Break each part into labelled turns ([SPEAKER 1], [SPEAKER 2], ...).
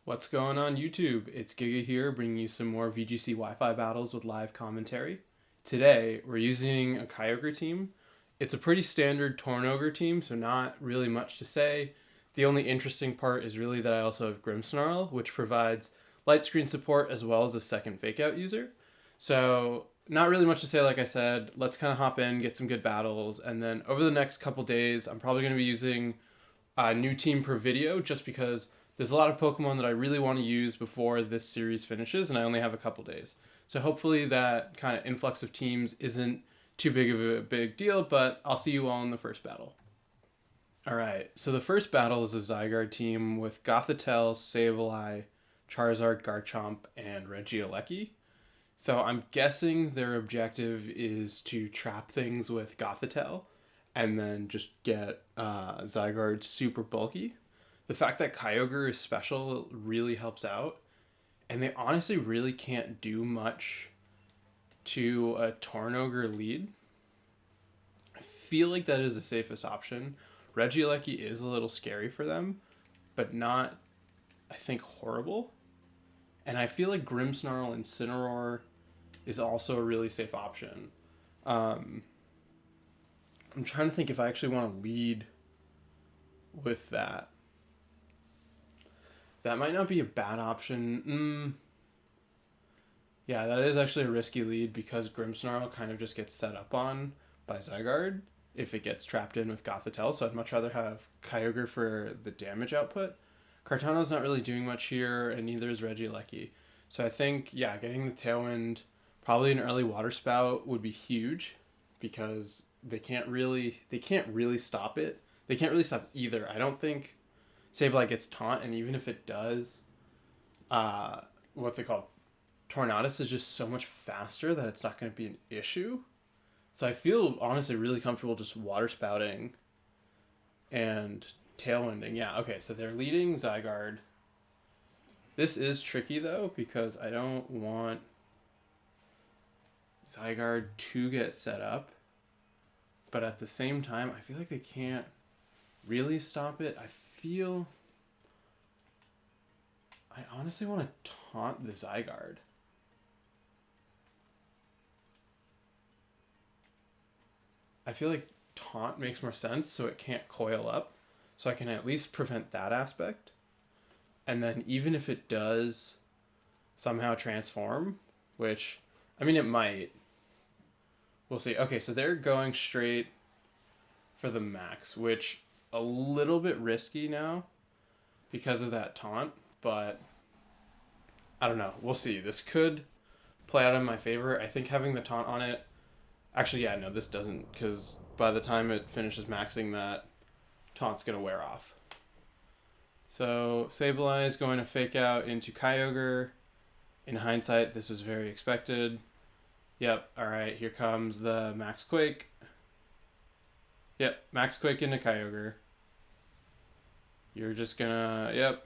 [SPEAKER 1] What's going on YouTube? It's Giga here, bringing you some more VGC Wi-Fi battles with live commentary. Today, we're using a Kyogre team. It's a pretty standard TornOgre team, so not really much to say. The only interesting part is really that I also have Grimmsnarl, which provides light screen support as well as a second fake out user. So not really much to say, like I said. Let's kind of hop in, get some good battles, and then over the next couple days, I'm probably going to be using a new team per video just because there's a lot of Pokemon that I really want to use before this series finishes, and I only have a couple days. So hopefully that kind of influx of teams isn't too big of a big deal, but I'll see you all in the first battle. Alright, so the first battle is a Zygarde team with Gothitelle, Sableye, Charizard, Garchomp, and Regieleki. So I'm guessing their objective is to trap things with Gothitelle and then just get Zygarde super bulky. The fact that Kyogre is special really helps out, and they honestly really can't do much to a TornOgre lead. I feel like that is the safest option. Regieleki is a little scary for them, but not, I think, horrible. And I feel like Grimmsnarl and Incineroar is also a really safe option. I'm trying to think if I actually want to lead with that. That might not be a bad option. Yeah, that is actually a risky lead because Grimmsnarl kind of just gets set up on by Zygarde if it gets trapped in with Gothitelle, so I'd much rather have Kyogre for the damage output. Kartana's not really doing much here, and neither is Regieleki. So I think, yeah, getting the Tailwind, probably an early Water Spout would be huge because they can't really stop it. They can't really stop either. I don't think Sableye gets taunt, and even if it does, what's it called? Tornadus is just so much faster that it's not going to be an issue. So I feel honestly really comfortable just water spouting and tailwinding. Yeah, okay, so they're leading Zygarde. This is tricky though because I don't want Zygarde to get set up, but at the same time, I feel like they can't really stop it. I honestly want to taunt the Zygarde. I feel like taunt makes more sense so it can't coil up. So I can at least prevent that aspect. And then even if it does somehow transform, which, I mean, it might. We'll see. Okay, so they're going straight for the max, which a little bit risky now because of that taunt, but I don't know. We'll see. This could play out in my favor. I think having the taunt on it, actually, yeah, no, this doesn't, because by the time it finishes maxing, that taunt's going to wear off. So Sableye is going to fake out into Kyogre. In hindsight, this was very expected. Yep, alright, here comes the Max Quake. Yep, Max Quake into Kyogre. You're just gonna, yep,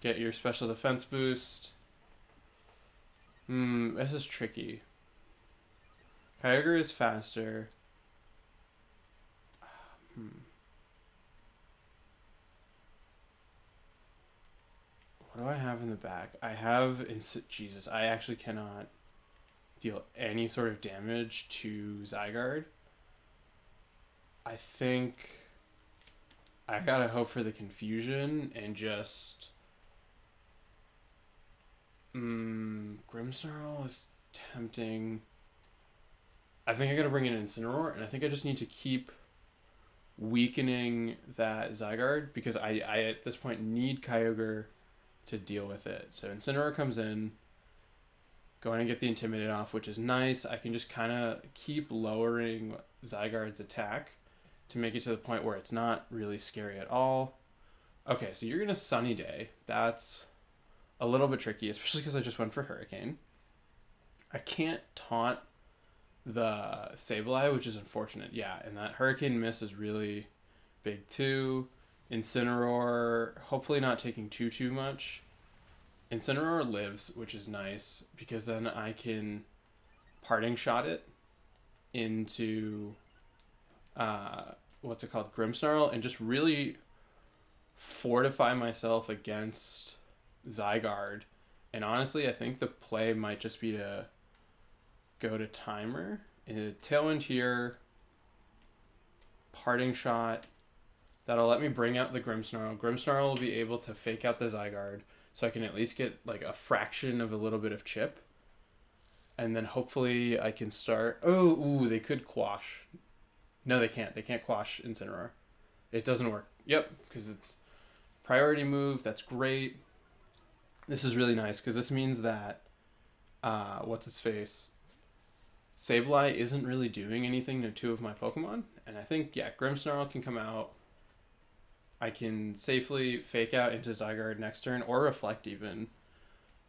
[SPEAKER 1] get your special defense boost. This is tricky. Kyogre is faster. What do I have in the back? I have, Jesus, I actually cannot deal any sort of damage to Zygarde. I think I gotta hope for the confusion and just Grimmsnarl is tempting. I think I gotta bring in Incineroar, and I think I just need to keep weakening that Zygarde because I at this point need Kyogre to deal with it. So Incineroar comes in, going to get the Intimidate off, which is nice. I can just kind of keep lowering Zygarde's attack to make it to the point where it's not really scary at all. Okay, so you're going to Sunny Day. That's a little bit tricky, especially because I just went for Hurricane. I can't taunt the Sableye, which is unfortunate. Yeah, and that Hurricane miss is really big too. Incineroar, hopefully not taking too much. Incineroar lives, which is nice, because then I can Parting Shot it into, what's it called, Grimmsnarl, and just really fortify myself against Zygarde. And honestly, I think the play might just be to go to timer. Tailwind here, parting shot. That'll let me bring out the Grimmsnarl. Grimmsnarl will be able to fake out the Zygarde, so I can at least get like a fraction of a little bit of chip. And then hopefully I can start... Oh, ooh, they could quash. No, they can't. They can't quash Incineroar. It doesn't work. Yep, because it's priority move. That's great. This is really nice because this means that... what's its face? Sableye isn't really doing anything to two of my Pokemon. And I think, yeah, Grimmsnarl can come out. I can safely fake out into Zygarde next turn, or reflect even,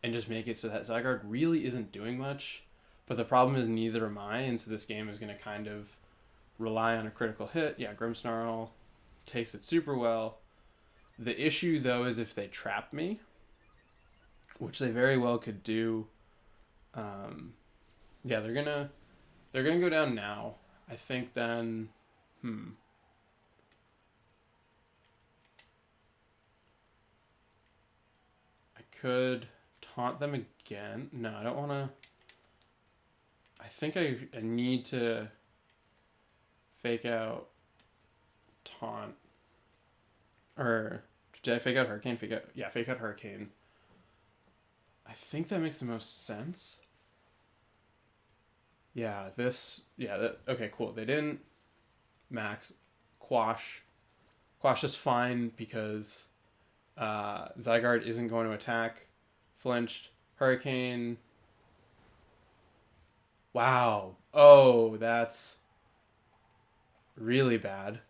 [SPEAKER 1] and just make it so that Zygarde really isn't doing much. But the problem is neither am I, and so this game is going to kind of rely on a critical hit. Yeah, Grimmsnarl takes it super well. The issue, though, is if they trap me, which they very well could do. Yeah, they're gonna go down now. I think then, I could taunt them again. No, I don't want to. I think I need to fake out taunt. Or did I fake out Hurricane? Fake out Hurricane. I think that makes the most sense. Yeah, okay, cool. They didn't max. Quash is fine because Zygarde isn't going to attack. Flinched. Hurricane. Wow. Oh, that's really bad.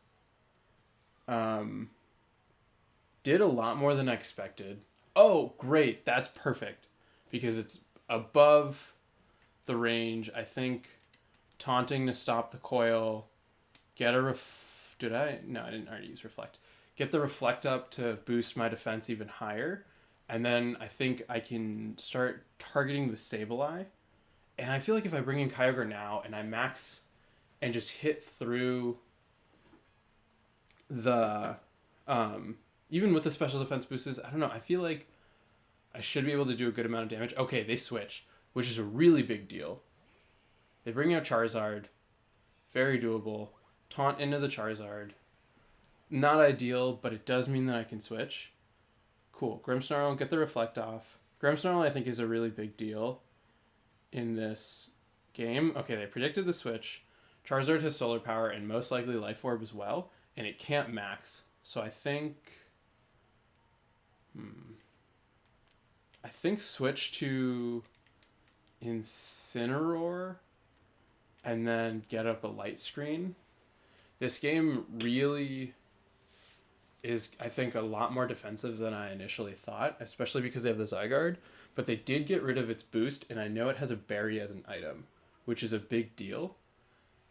[SPEAKER 1] Did a lot more than I expected. Oh, great. That's perfect. Because it's above the range. I think taunting to stop the coil. Get a Did I? No, I didn't already use reflect. Get the reflect up to boost my defense even higher. And then I think I can start targeting the Sableye. And I feel like if I bring in Kyogre now and I max and just hit through the... even with the special defense boosts, I don't know. I feel like I should be able to do a good amount of damage. Okay, they switch, which is a really big deal. They bring out Charizard. Very doable. Taunt into the Charizard. Not ideal, but it does mean that I can switch. Cool. Grimmsnarl, get the reflect off. Grimmsnarl, I think, is a really big deal in this game. Okay, they predicted the switch. Charizard has solar power and most likely Life Orb as well, and it can't max. So I think... I think switch to Incineroar and then get up a light screen. This game really is, I think, a lot more defensive than I initially thought, especially because they have the Zygarde. But they did get rid of its boost, and I know it has a berry as an item, which is a big deal.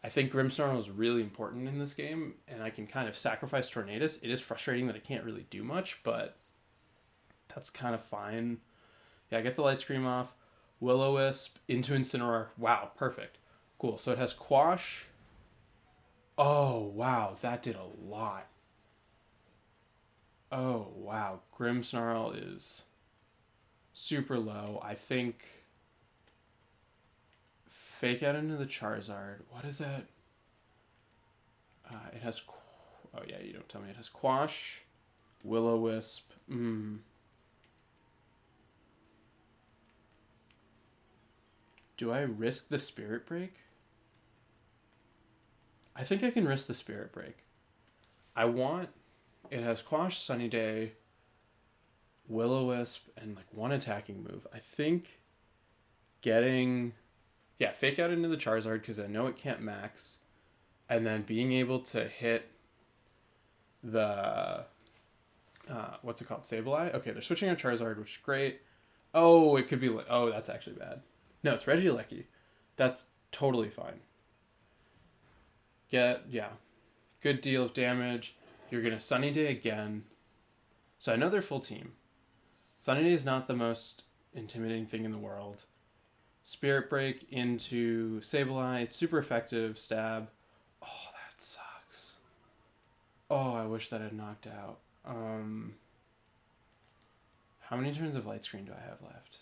[SPEAKER 1] I think Grimmsnarl is really important in this game, and I can kind of sacrifice Tornadus. It is frustrating that I can't really do much, but that's kind of fine. Yeah, get the Light Scream off. Will-O-Wisp into Incineroar. Wow, perfect. Cool, so it has Quash. Oh, wow, that did a lot. Oh, wow. Grimmsnarl is super low. I think fake out into the Charizard. What is that? It has... Oh, yeah, you don't tell me. It has Quash, Will-O-Wisp. Do I risk the Spirit Break? I think I can risk the Spirit Break. It has Quash, Sunny Day, Will-O-Wisp, and like one attacking move. I think getting... Yeah, fake out into the Charizard because I know it can't max. And then being able to hit the... what's it called? Sableye? Okay, they're switching on Charizard, which is great. Oh, it could be... Oh, that's actually bad. No, it's Regieleki. That's totally fine. Good deal of damage. You're going to Sunny Day again. So I know they're full team. Sunny Day is not the most intimidating thing in the world. Spirit Break into Sableye. It's super effective. Stab. Oh, that sucks. Oh, I wish that had knocked out. How many turns of light screen do I have left?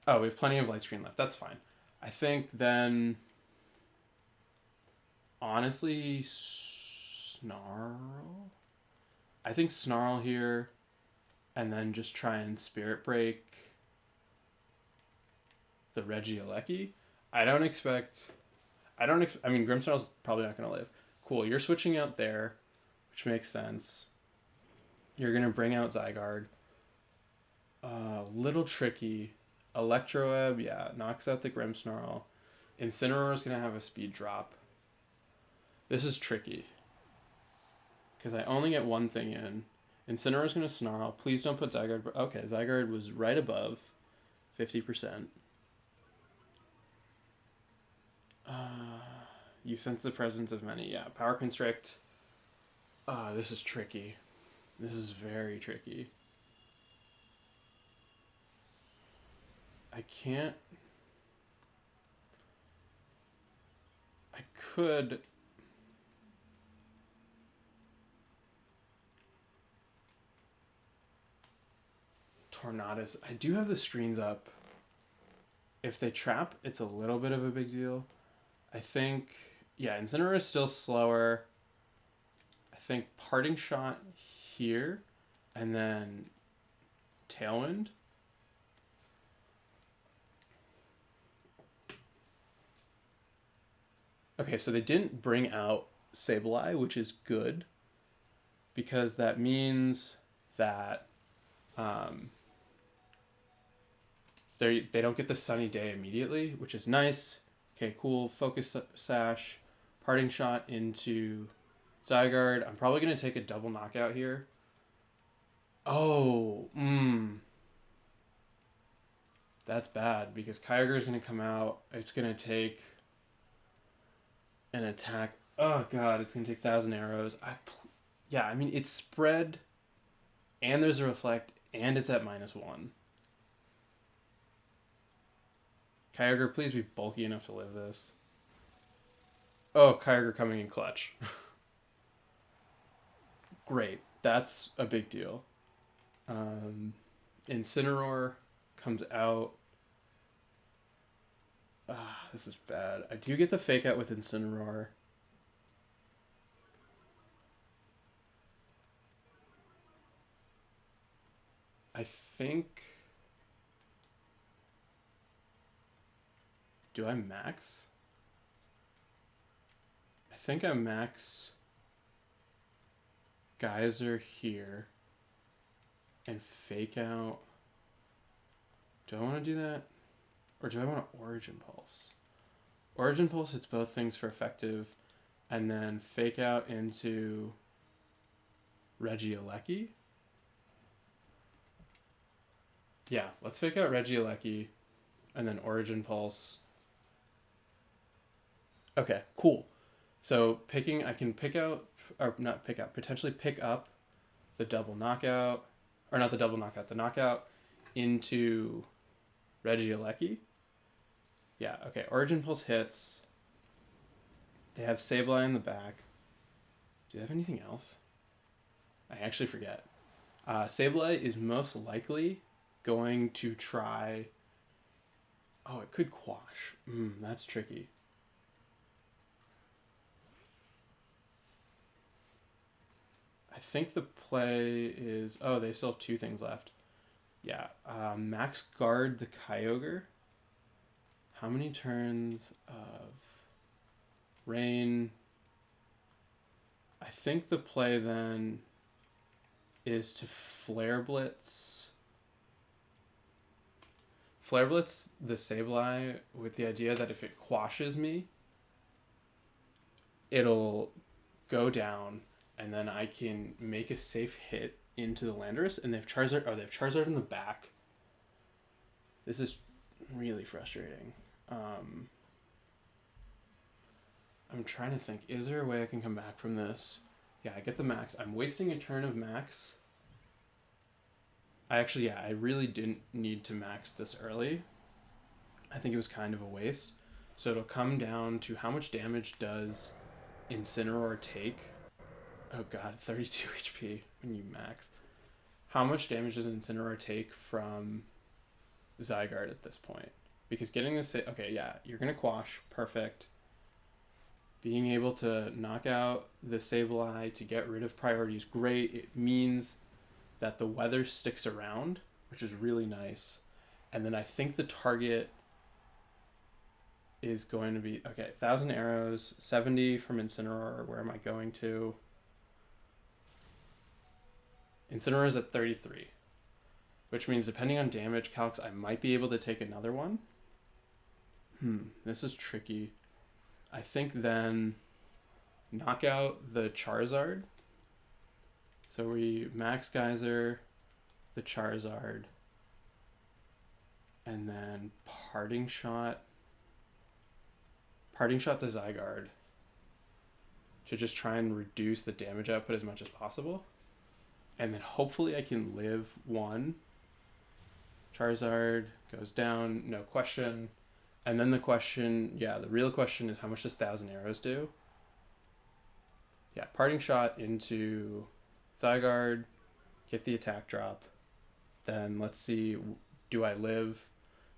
[SPEAKER 1] Oh, we have plenty of light screen left. That's fine. I think then, honestly, Snarl? I think Snarl here, and then just try and Spirit Break the Regieleki. I mean, Grimmsnarl's probably not going to live. Cool, you're switching out there, which makes sense. You're going to bring out Zygarde. Little tricky. Electroweb, yeah, knocks out the Grimmsnarl. Incineroar is going to have a speed drop. This is tricky. Because I only get one thing in. Incineroar is going to Snarl. Please don't put Zygarde. Okay, Zygarde was right above 50%. You sense the presence of many. Yeah, Power Constrict. This is tricky. This is very tricky. I could... Tornadus. I do have the screens up. If they trap, it's a little bit of a big deal. I think, yeah, Incineroar is still slower. I think Parting Shot here, and then Tailwind. Okay, so they didn't bring out Sableye, which is good, because that means that they don't get the Sunny Day immediately, which is nice. Okay, cool. Focus Sash, Parting Shot into Zygarde. I'm probably going to take a double knockout here. Oh, that's bad because Kyogre is going to come out. It's going to take an attack. Oh, God, it's going to take 1,000 arrows. I mean, it's spread, and there's a Reflect, and it's at -1. Kyogre, please be bulky enough to live this. Oh, Kyogre coming in clutch. Great. That's a big deal. Incineroar comes out. This is bad. I do get the Fake Out with Incineroar. I think... Do I max? I think I max Geyser here and Fake Out. Do I want to do that? Or do I want to Origin Pulse? Origin Pulse hits both things for effective, and then Fake Out into Regieleki. Yeah, let's Fake Out Regieleki, and then Origin Pulse. Okay, cool. So I can pick out, or not pick out, potentially pick up the double knockout, or not the double knockout, the knockout into Regieleki. Yeah, okay, Origin Pulse hits. They have Sableye in the back. Do they have anything else? I actually forget. Sableye is most likely going to try... Oh, it could Quash. That's tricky. I think the play is... Oh, they still have 2 things left. Yeah. Max Guard the Kyogre. How many turns of Rain? I think the play then is to Flare Blitz. Flare Blitz the Sableye with the idea that if it quashes me, it'll go down, and then I can make a safe hit into the Landorus, and they have Charizard. Oh, they have Charizard in the back. This is really frustrating. I'm trying to think. Is there a way I can come back from this? Yeah, I get the max. I'm wasting a turn of max. I really didn't need to max this early. I think it was kind of a waste. So it'll come down to how much damage does Incineroar take. Oh god, 32 HP when you max. How much damage does Incineroar take from Zygarde at this point? Because getting this... Okay, yeah, you're going to Quash. Perfect. Being able to knock out the Sableye to get rid of priority is great. It means that the weather sticks around, which is really nice. And then I think the target is going to be... Okay, 1,000 arrows, 70 from Incineroar. Where am I going to? Incineroar is at 33, which means depending on damage calcs, I might be able to take another one. This is tricky. I think then knock out the Charizard. So we max Geyser, the Charizard, and then Parting Shot the Zygarde to just try and reduce the damage output as much as possible. And then hopefully I can live one. Charizard goes down, no question. And then the real question is how much does 1,000 arrows do? Yeah, Parting Shot into Zygarde, get the attack drop. Then let's see, do I live?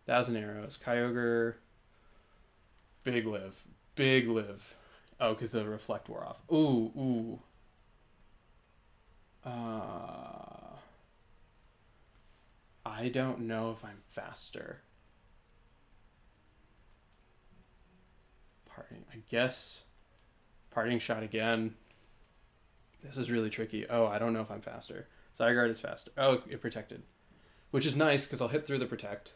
[SPEAKER 1] 1,000 arrows. Kyogre, big live. Oh, because the Reflect wore off. Ooh. I don't know if I'm faster. I guess Parting Shot again. This is really tricky. Oh, I don't know if I'm faster. Zygarde is faster. Oh, it protected. Which is nice because I'll hit through the protect.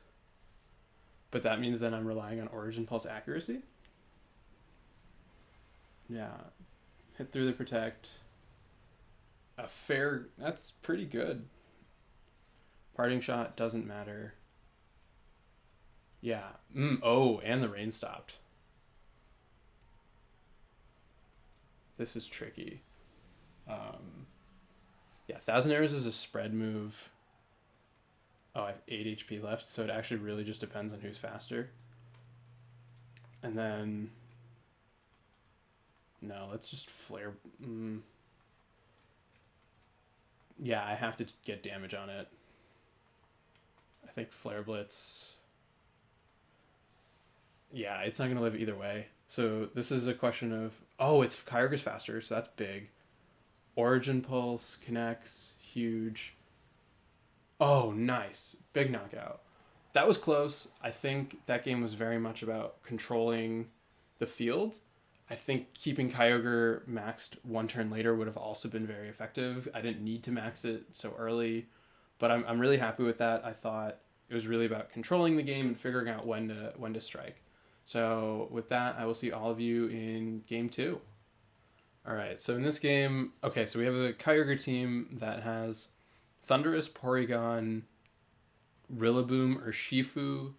[SPEAKER 1] But that means then I'm relying on Origin Pulse accuracy. Yeah. Hit through the protect. That's pretty good. Parting Shot doesn't matter. Yeah. Oh, and the rain stopped. This is tricky. Yeah, 1,000 arrows is a spread move. Oh, I have 8 HP left, so it actually really just depends on who's faster. And then... No, let's just flare... Yeah, I have to get damage on it. I think Flare Blitz... Yeah, it's not going to live either way. So this is a question of... Oh, it's Kyogre's faster, so that's big. Origin Pulse connects. Huge. Oh, nice. Big knockout. That was close. I think that game was very much about controlling the field. I think keeping Kyogre maxed one turn later would have also been very effective. I didn't need to max it so early, but I'm really happy with that. I thought it was really about controlling the game and figuring out when to strike. So with that, I will see all of you in game 2. All right, so in this game, okay, so we have a Kyogre team that has Thundurus, Porygon, Rillaboom, Urshifu,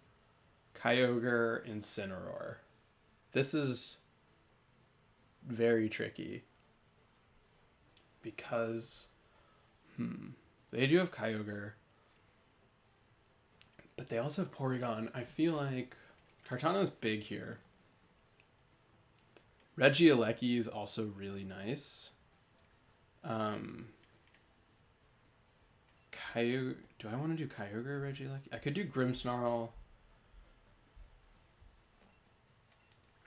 [SPEAKER 1] Kyogre, and Incineroar. This is very tricky because they do have Kyogre, but they also have Porygon. I feel like Kartana's big here. Regieleki is also really nice. Do I want to do Kyogre or Regieleki? I could do Grimmsnarl.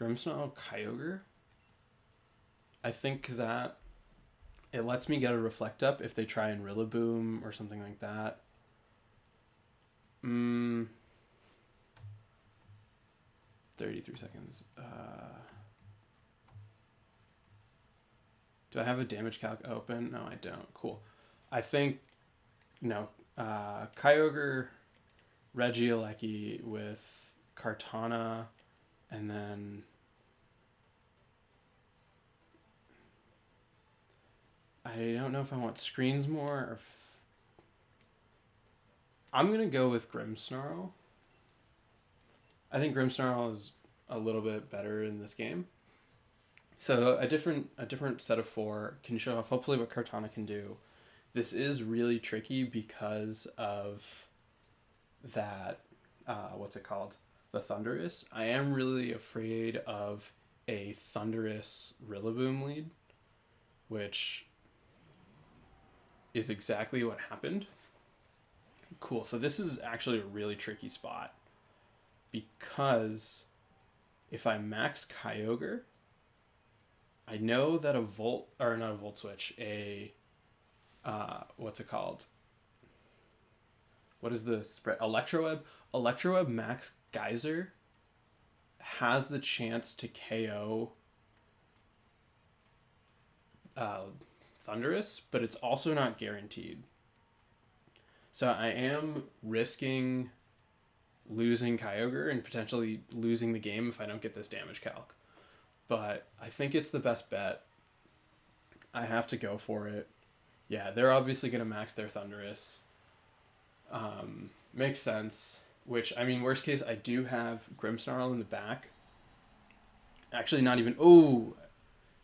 [SPEAKER 1] Kyogre? I think that it lets me get a Reflect Up if they try and Rillaboom or something like that. 33 seconds. Do I have a damage calc open? No, I don't. Cool. I think, no. Kyogre, Regieleki with Kartana, and then... I don't know if I want screens more or... I'm going to go with Grimmsnarl. I think Grimmsnarl is a little bit better in this game. So a different set of 4 can show off hopefully what Kartana can do. This is really tricky because of that, what's it called? The Thundurus. I am really afraid of a Thundurus Rillaboom lead, which is exactly what happened. Cool. So this is actually a really tricky spot because if I max Kyogre, I know that not a volt switch, what's it called? What is the spread? Electroweb max Geyser has the chance to KO Thundurus, but it's also not guaranteed. So I am risking losing Kyogre and potentially losing the game if I don't get this damage calc. But I think it's the best bet. I have to go for it. Yeah, they're obviously going to max their Thundurus. Makes sense. Which, I mean, worst case, I do have Grimmsnarl in the back. Actually, not even... Oh,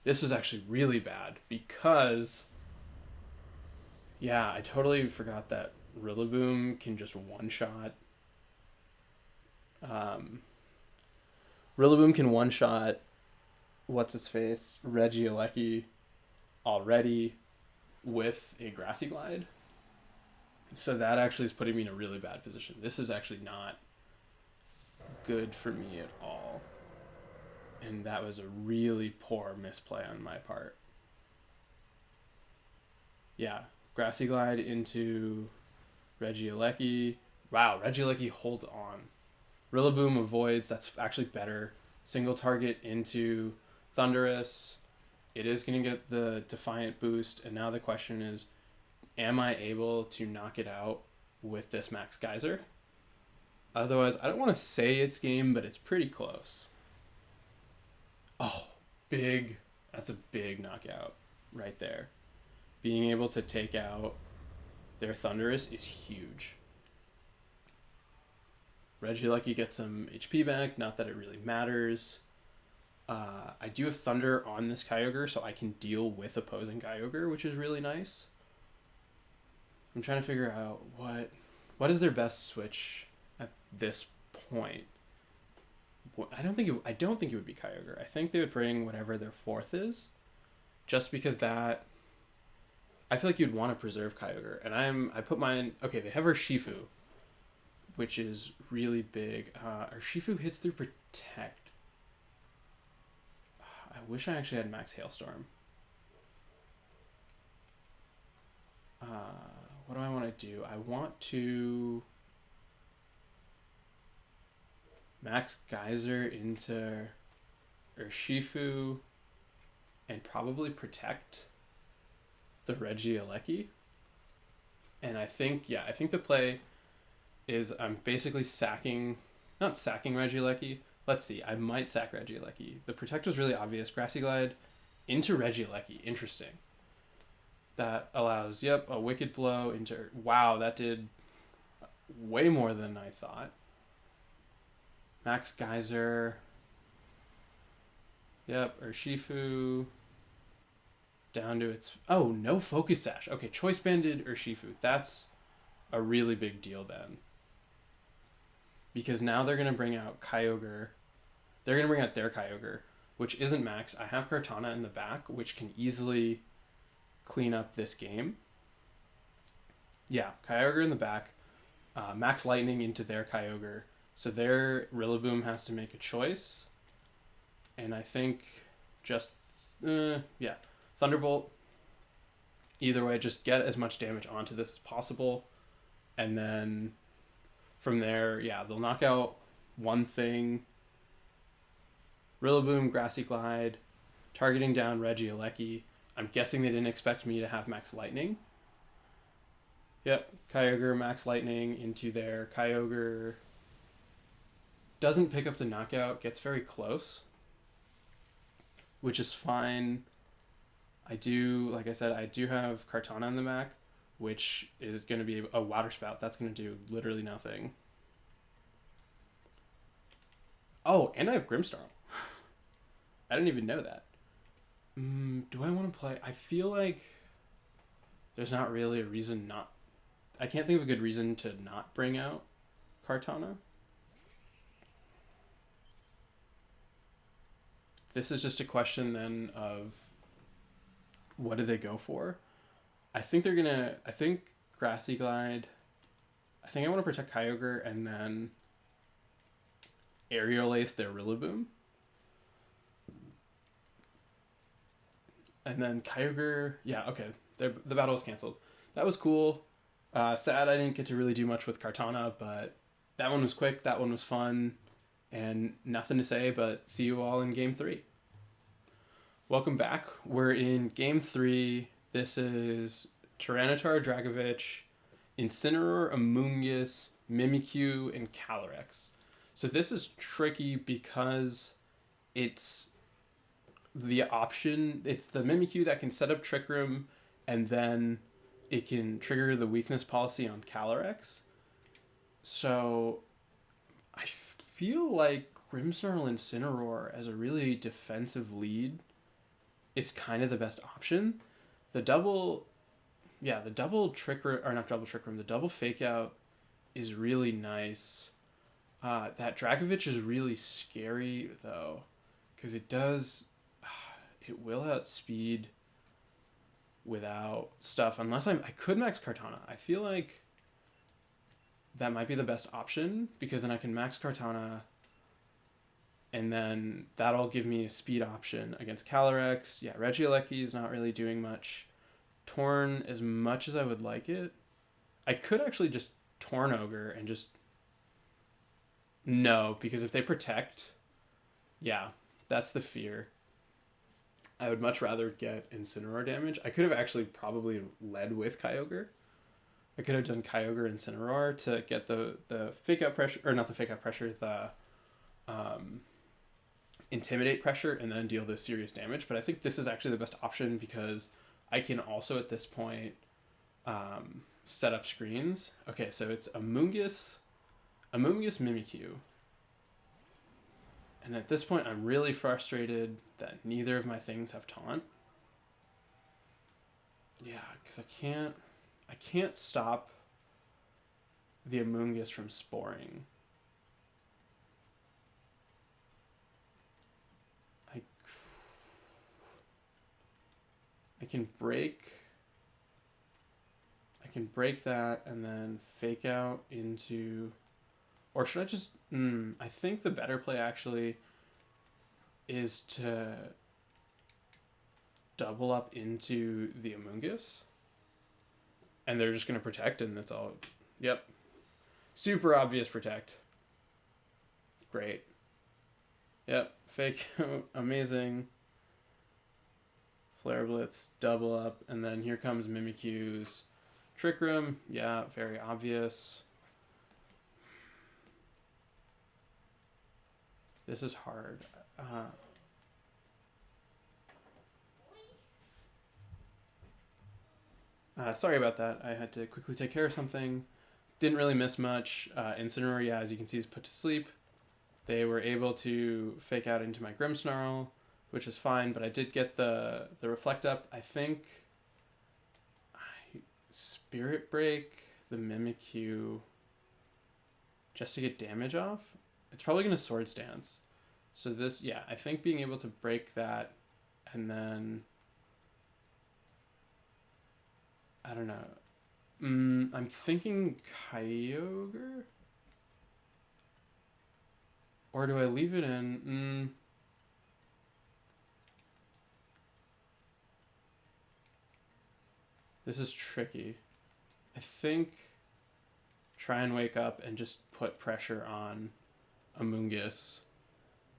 [SPEAKER 1] this was actually really bad because... Yeah, I totally forgot that Rillaboom can just one-shot. Rillaboom can one-shot... What's-its-face? Regieleki already with a Grassy Glide. So that actually is putting me in a really bad position. This is actually not good for me at all. And that was a really poor misplay on my part. Yeah, Grassy Glide into Regieleki. Wow, Regieleki holds on. Rillaboom avoids, that's actually better. Single target into Thundurus. It is going to get the Defiant boost, and now the question is, am I able to knock it out with this Max Geyser? Otherwise, I don't want to say it's game, but it's pretty close. Oh, big. That's a big knockout right there. Being able to take out their Thundurus is huge. Regieleki gets some HP back, not that it really matters. I do have Thunder on this Kyogre, so I can deal with opposing Kyogre, which is really nice. I'm trying to figure out what is their best switch at this point. I don't think it would be Kyogre. I think they would bring whatever their fourth is, just because that. I feel like you'd want to preserve Kyogre, and I put mine. Okay, they have Urshifu, which is really big. Urshifu hits through Protect. I wish I actually had Max Hailstorm. What do I want to do? I want to Max Geyser into Urshifu and probably protect the Regieleki. And I think the play is I'm basically not sacking Regieleki. Let's see, I might sack Regieleki. The protect was really obvious. Grassy Glide into Regieleki. Interesting. That allows, a Wicked Blow into... Wow, that did way more than I thought. Max Geyser. Urshifu. Down to its... Oh, no Focus Sash. Okay, Choice Banded Urshifu. That's a really big deal then. Because now they're going to bring out Kyogre. They're going to bring out their Kyogre, which isn't Max. I have Kartana in the back, which can easily clean up this game. Yeah, Kyogre in the back. Max Lightning into their Kyogre. So their Rillaboom has to make a choice. And I think just... Thunderbolt. Either way, just get as much damage onto this as possible. And then from there, they'll knock out one thing. Rillaboom, Grassy Glide, targeting down Regieleki. I'm guessing they didn't expect me to have Max Lightning. Yep, Kyogre, Max Lightning into their Kyogre. Doesn't pick up the knockout, gets very close, which is fine. Like I said, I do have Kartana in the back, which is going to be a Water Spout. That's going to do literally nothing. Oh, and I have Grimmsnarl. I didn't even know that. Do I want to play? I feel like there's not really a reason not... I can't think of a good reason to not bring out Kartana. This is just a question then of what do they go for? I think they're gonna. I think Grassy Glide. I think I want to protect Kyogre and then Aerial Ace their Rillaboom. And then Kyogre. Yeah, okay. The battle was canceled. That was cool. Sad I didn't get to really do much with Kartana, but that one was quick. That one was fun. And nothing to say, but see you all in Game 3. Welcome back. We're in Game 3. This is Tyranitar, Dragovich, Incineroar, Amoonguss, Mimikyu, and Calyrex. So this is tricky because it's the option. It's the Mimikyu that can set up Trick Room, and then it can trigger the weakness policy on Calyrex. So I feel like Grimmsnarl Incineroar as a really defensive lead is kind of the best option. The double Trick Room, or not double Trick Room, the double Fake Out is really nice. That Dragovich is really scary though, because it will outspeed without stuff, unless I could max Kartana. I feel like that might be the best option, because then I can max Kartana, and then that'll give me a speed option against Calyrex. Yeah, Regieleki is not really doing much. Torn, as much as I would like it, I could actually just TornOgre and just... No, because if they protect, yeah, that's the fear. I would much rather get Incineroar damage. I could have actually probably led with Kyogre. I could have done Kyogre Incineroar to get the fake out pressure, or not the fake out pressure, the intimidate pressure, and then deal the serious damage. But I think this is actually the best option, because I can also at this point set up screens. Okay, so it's Amoonguss, Mimikyu. And at this point, I'm really frustrated that neither of my things have taunt. Yeah, because I can't stop the Amoonguss from sporing. I can break that and then fake out into, or should I just, I think the better play actually is to double up into the Amoonguss, and they're just going to protect, and that's all. Yep. Super obvious protect. Great. Yep. Fake out. Amazing. Flare Blitz, double up, and then here comes Mimikyu's Trick Room. Yeah, very obvious. This is hard. Sorry about that. I had to quickly take care of something. Didn't really miss much. Incineroar, yeah, as you can see, is put to sleep. They were able to fake out into my Grimmsnarl, which is fine, but I did get the Reflect Up. I think I Spirit Break the Mimikyu just to get damage off. It's probably going to Swords Dance. So this, yeah, I think being able to break that, and then I don't know. I'm thinking Kyogre? Or do I leave it in? This is tricky. I think try and wake up and just put pressure on Amoonguss.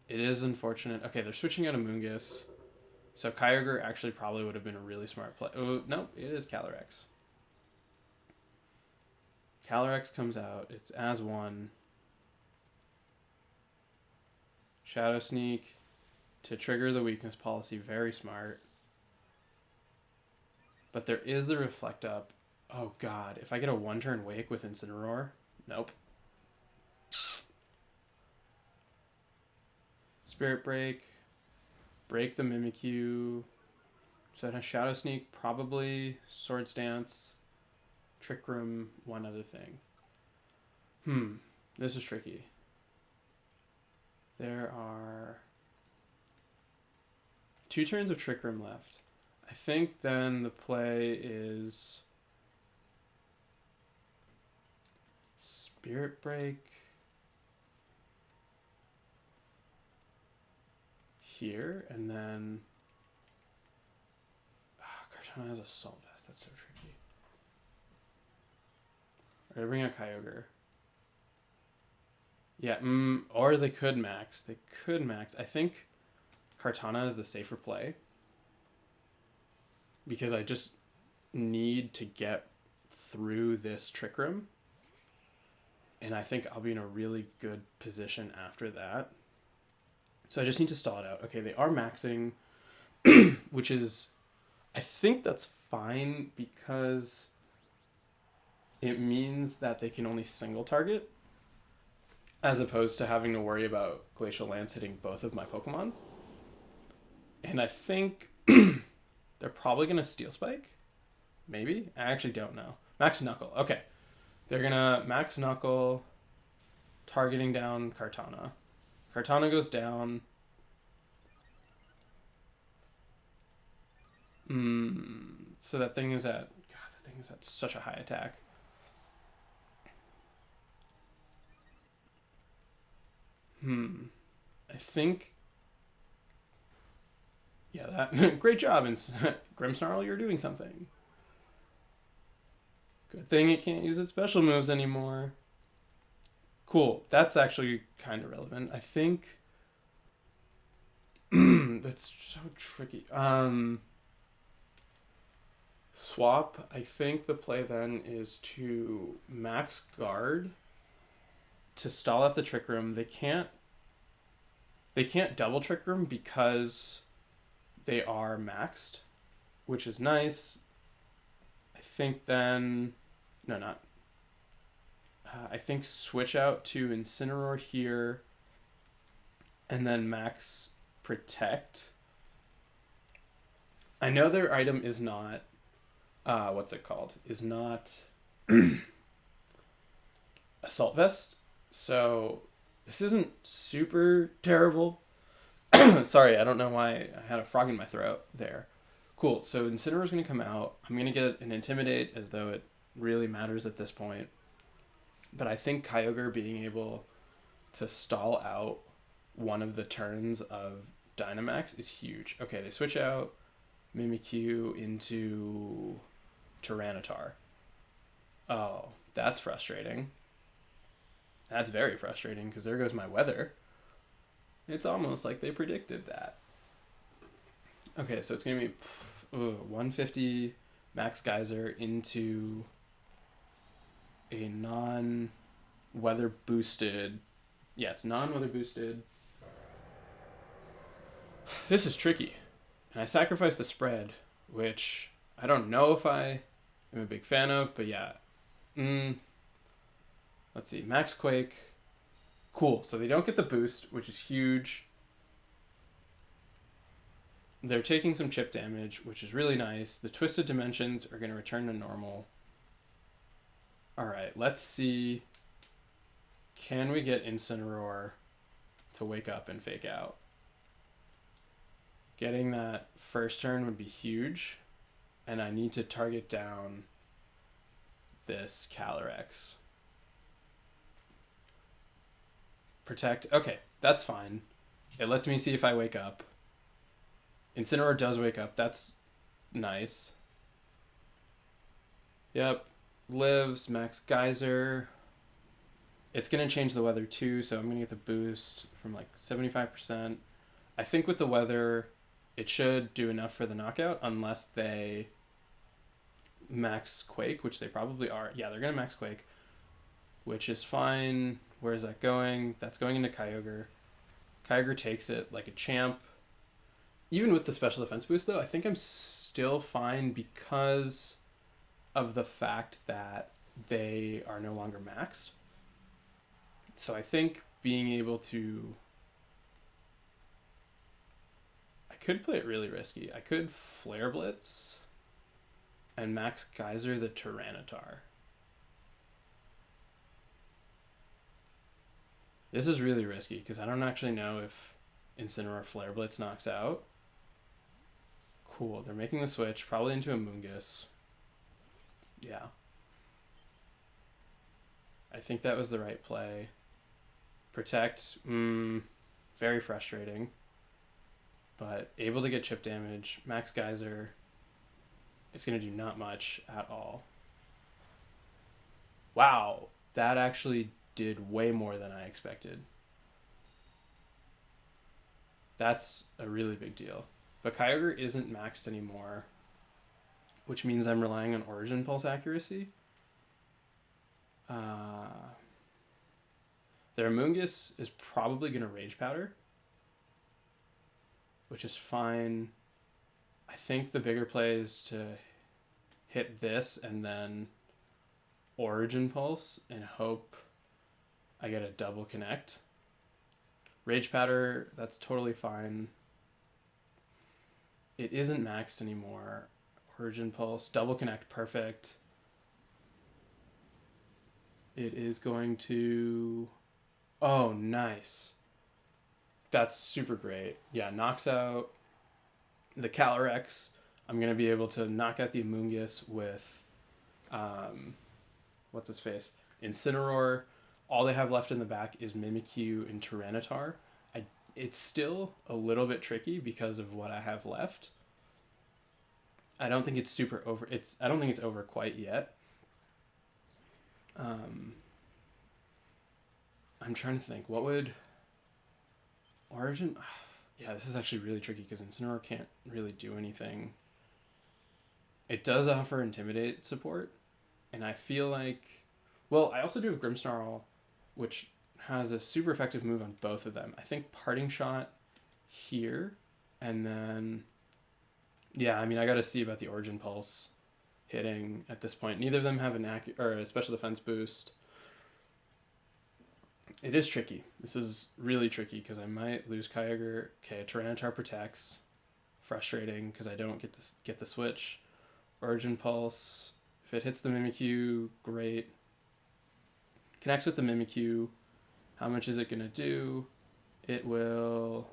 [SPEAKER 1] It is unfortunate. Okay, they're switching out Amoonguss. So Kyogre actually probably would have been a really smart play. Oh, no, it is Calyrex. Calyrex comes out. It's as one. Shadow Sneak to trigger the weakness policy. Very smart. But there is the Reflect Up. Oh god, if I get a one-turn wake with Incineroar, nope. Spirit Break, break the Mimikyu. So it has Shadow Sneak, probably Swords Dance, Trick Room, one other thing. This is tricky. There are 2 turns of Trick Room left. I I think then the play is Spirit Break here, and then Kartana has Assault Vest. That's so tricky. Alright, bring out Kyogre. Yeah, or they could max. They could max. I think Kartana is the safer play because I just need to get through this Trick Room, and I think I'll be in a really good position after that. So I just need to stall it out. Okay, they are maxing, which is, I think that's fine because it means that they can only single target as opposed to having to worry about Glacial Lance hitting both of my Pokemon. And I think they're probably going to Steel Spike. Maybe? I actually don't know. Max Knuckle. Okay. They're going to Max Knuckle, targeting down Kartana. Kartana goes down. So that thing is at... God, that thing is at such a high attack. I think... Yeah, that... Great job, Grimmsnarl, you're doing something. Good thing it can't use its special moves anymore. Cool. That's actually kind of relevant. I think... That's so tricky. Swap. I think the play then is to max guard to stall out the Trick Room. They can't double Trick Room because they are maxed, which is nice. I think then... No, not... I think switch out to Incineroar here and then max Protect. I know their item is not... what's it called? Is not Assault Vest. So this isn't super terrible. Sorry, I don't know why I had a frog in my throat there. Cool, so Incineroar's going to come out. I'm going to get an Intimidate as though it really matters at this point. But I think Kyogre being able to stall out one of the turns of Dynamax is huge. Okay, they switch out Mimikyu into Tyranitar. Oh, that's frustrating. That's very frustrating because there goes my weather. It's almost like they predicted that. Okay, so it's going to be 150 Max Geyser into a non-weather boosted... Yeah, it's non-weather boosted. This is tricky. And I sacrificed the spread, which I don't know if I am a big fan of, but yeah. Let's see. Max Quake. Cool. So they don't get the boost, which is huge. They're taking some chip damage, which is really nice. The Twisted Dimensions are going to return to normal. Alright, let's see. Can we get Incineroar to wake up and fake out? Getting that first turn would be huge. And I need to target down this Calyrex. Protect. Okay, that's fine. It lets me see if I wake up. Incineroar does wake up. That's nice. Yep. Lives. Max Geyser. It's going to change the weather too, so I'm going to get the boost from like 75%. I think with the weather, it should do enough for the knockout unless they max Quake, which they probably are. Yeah, they're going to max Quake, which is fine. Where is that going? That's going into Kyogre. Kyogre takes it like a champ. Even with the special defense boost, though, I think I'm still fine because of the fact that they are no longer maxed. So I think being able to... I could play it really risky. I could Flare Blitz and Max Geyser the Tyranitar. This is really risky because I don't actually know if Incineroar Flare Blitz knocks out. Cool. They're making the switch, probably into a Moongus. Yeah. I think that was the right play. Protect, very frustrating. But able to get chip damage. Max Geyser is going to do not much at all. Wow, that actually did way more than I expected. That's a really big deal. But Kyogre isn't maxed anymore, which means I'm relying on Origin Pulse accuracy. Their Moongus is probably going to Rage Powder, which is fine. I think the bigger play is to hit this and then Origin Pulse and hope I get a double connect. Rage Powder, that's totally fine. It isn't maxed anymore. Origin Pulse, double connect, perfect. It is going to... Oh, nice. That's super great. Yeah, knocks out the Calyrex. I'm going to be able to knock out the Amoonguss with... what's his face? Incineroar. All they have left in the back is Mimikyu and Tyranitar. It's still a little bit tricky because of what I have left. I don't think it's super over. I don't think it's over quite yet. I'm trying to think. What would Origin? Yeah, this is actually really tricky because Incineroar can't really do anything. It does offer Intimidate support, and I feel like... Well, I also do have Grimmsnarl, which has a super effective move on both of them. I think Parting Shot here, and then... Yeah, I mean, I got to see about the Origin Pulse hitting at this point. Neither of them have a special defense boost. It is tricky. This is really tricky because I might lose Kyogre. Okay, Tyranitar protects. Frustrating because I don't get the switch. Origin Pulse. If it hits the Mimikyu, great. Connects with the Mimikyu. How much is it going to do? It will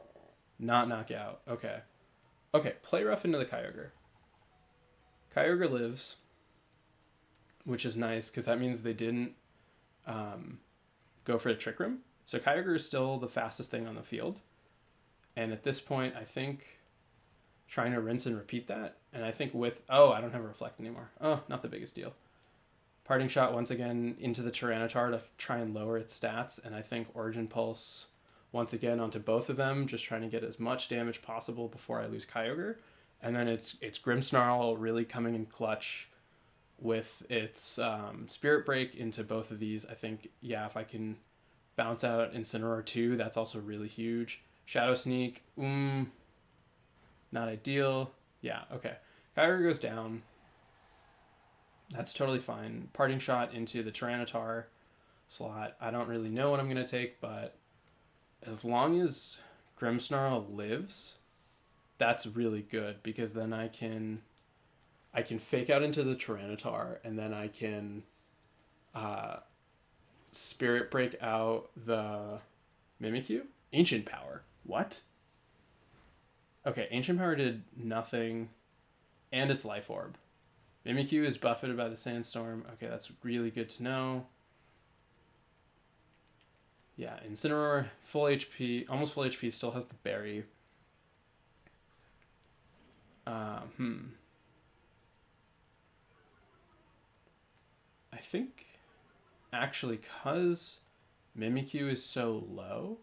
[SPEAKER 1] not knock out. Okay. Okay, play rough into the Kyogre. Kyogre lives, which is nice because that means they didn't go for the Trick Room. So Kyogre is still the fastest thing on the field. And at this point, I think trying to rinse and repeat that. And I think with... Oh, I don't have a Reflect anymore. Oh, not the biggest deal. Parting Shot once again into the Tyranitar to try and lower its stats. And I think Origin Pulse once again onto both of them, just trying to get as much damage possible before I lose Kyogre. And then it's Grimmsnarl really coming in clutch with its Spirit Break into both of these. I think, yeah, if I can bounce out Incineroar 2, that's also really huge. Shadow Sneak, not ideal. Yeah, okay. Kyogre goes down. That's totally fine. Parting Shot into the Tyranitar slot. I don't really know what I'm going to take, but as long as Grimmsnarl lives, that's really good because then I can fake out into the Tyranitar and then I can Spirit Break out the Mimikyu. Ancient Power. What? Okay, Ancient Power did nothing, and it's Life Orb. Mimikyu is buffeted by the Sandstorm. Okay, that's really good to know. Yeah, Incineroar, full HP, almost full HP, still has the Berry. I think, actually, because Mimikyu is so low...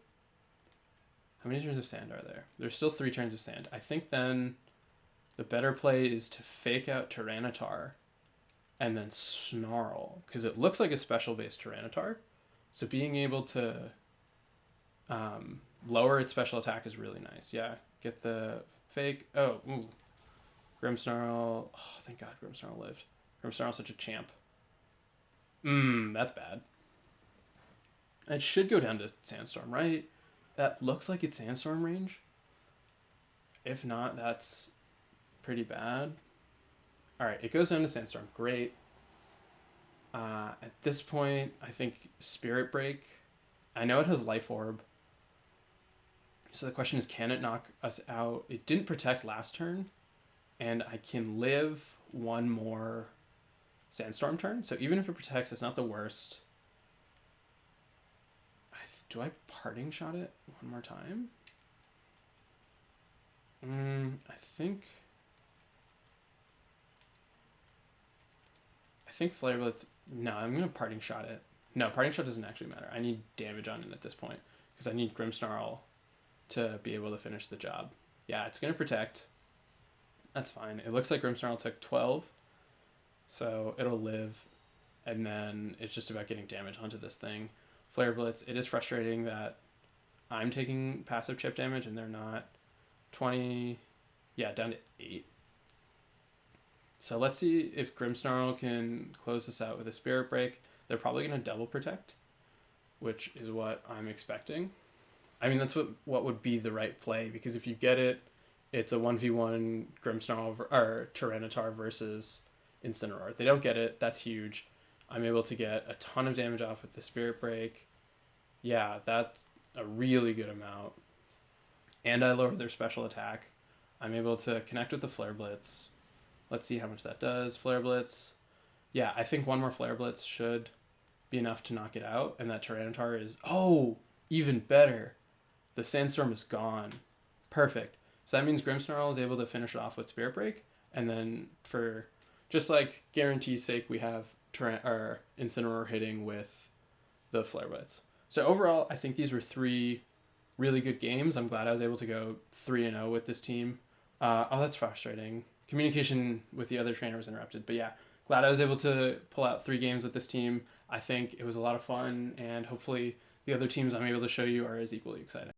[SPEAKER 1] How many turns of Sand are there? There's still 3 turns of Sand. I think then the better play is to fake out Tyranitar and then Snarl, because it looks like a special-based Tyranitar. So being able to lower its special attack is really nice. Yeah, get the fake. Oh, ooh. Grimmsnarl. Oh, thank God Grimmsnarl lived. Grimmsnarl's such a champ. That's bad. It should go down to Sandstorm, right? That looks like it's Sandstorm range. If not, that's pretty bad. Alright, it goes down to Sandstorm. Great. At this point, I think Spirit Break. I know it has Life Orb. So the question is, can it knock us out? It didn't protect last turn. and I can live one more Sandstorm turn. So even if it protects, it's not the worst. Do I Parting Shot it one more time? I think Flare Blitz. No, I'm gonna Parting Shot it. No, Parting Shot doesn't actually matter. I need damage on it at this point because I need Grimmsnarl to be able to finish the job. Yeah, it's gonna protect. That's fine. It looks like Grimmsnarl took 12, so it'll live, and then it's just about getting damage onto this thing. Flare Blitz. It is frustrating that I'm taking passive chip damage and they're not. 20, yeah, down to 8. So let's see if Grimmsnarl can close this out with a Spirit Break. They're probably going to double protect, which is what I'm expecting. I mean, that's what would be the right play, because if you get it, it's a 1v1 Grimmsnarl or Tyranitar versus Incineroar. If they don't get it, that's huge. I'm able to get a ton of damage off with the Spirit Break. Yeah, that's a really good amount. And I lower their special attack. I'm able to connect with the Flare Blitz. Let's see how much that does. Flare Blitz. Yeah, I think one more Flare Blitz should be enough to knock it out. And that Tyranitar is, even better. The Sandstorm is gone. Perfect. So that means Grimmsnarl is able to finish it off with Spirit Break. And then for just like guarantee's sake, we have Incineroar hitting with the Flare Blitz. So overall, I think these were 3 really good games. I'm glad I was able to go 3-0 with this team. That's frustrating. Communication with the other trainer was interrupted. But yeah, glad I was able to pull out 3 games with this team. I think it was a lot of fun, and hopefully the other teams I'm able to show you are as equally exciting.